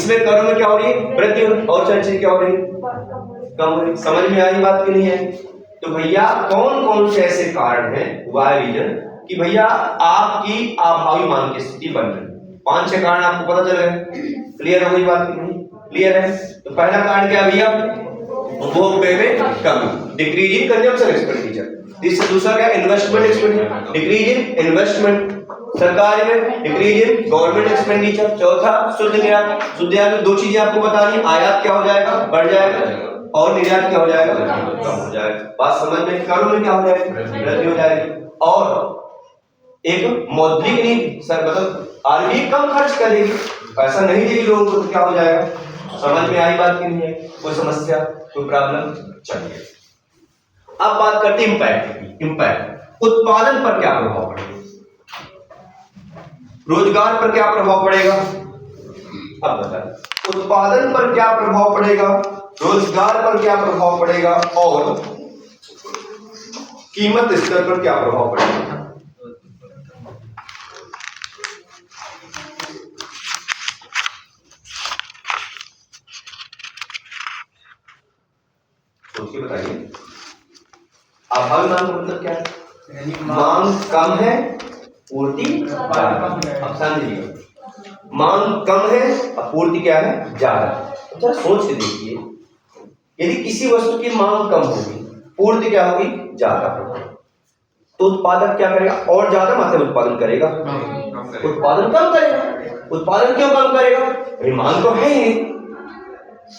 इसमें करों में क्या हो रही है, वृद्धि हो रही, और चीज क्या हो रही है, कम हो रही। समझ में आई बात की नहीं है? तो भैया कौन कौन से ऐसे कारण हैं, वाई रीजन, कि भैया आपकी अभावी मान की स्थिति बन रही है। 5-6 कारण आपको पता चल गए, क्लियर हो गई बात की नहीं? क्लियर है? तो पहला कारण क्या भैया, उपभोग व्यय में कमी, डिक्रीज इन कंजम्पशन एक्सपेंडिचर। दूसरा क्या, investment expenditure, decrease in investment सरकार में, डिक्रीज इन गवर्नमेंट एक्सपेंडिचर। चौथा शुद्ध निर्यात। शुद्ध निर्यात में 2 चीजें आपको बतानी, आयात क्या हो जाएगा, बढ़ जाएगा, और निर्यात क्या हो जाएगा, कम हो जाएगा। बात समझ में? करों में क्या हो जाएगा, वृद्धि हो जाएगी। और एक मौद्रिक नीति, सर मतलब आरबीआई कम खर्च करेगी, पैसा नहीं देगी लोगों को, तो क्या हो जाएगा? समझ में आई बात की नहीं है? कोई समस्या, कोई प्रॉब्लम? चलिए अब बात करते हैं इम्पैक्ट। इम्पैक्ट उत्पादन पर क्या प्रभाव पड़ेगा, रोजगार पर क्या प्रभाव पड़ेगा? अब बताएं, उत्पादन पर क्या प्रभाव पड़ेगा, रोजगार पर क्या प्रभाव पड़ेगा, और कीमत स्तर पर क्या प्रभाव पड़ेगा? सोच के बताइए। अभावी मांग का मतलब क्या है? मांग कम है, पूर्ति ज्यादा। अब समझिए, मांग कम है, आपूर्ति क्या है, ज्यादा। तो सोच के देखिए, यदि किसी वस्तु की मांग कम होगी, पूर्ति क्या होगी, ज्यादा, तो उत्पादक क्या करेगा, और ज्यादा मात्रा में उत्पादन करेगा, उत्पादन कम करेगा। उत्पादन क्यों कम करेगा? यदि मांग तो है ही,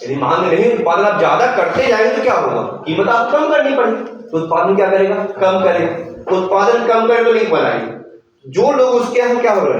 यदि मांग नहीं, उत्पादन आप ज्यादा करते जाएंगे तो क्या होगा, कीमत आपको कम करनी पड़ेगी, तो उत्पादन क्या करेगा, कम करेगा। उत्पादन कम करे तो लिंक बनाएंगे, जो लोग उसके यहाँ क्या हो रहे हैं,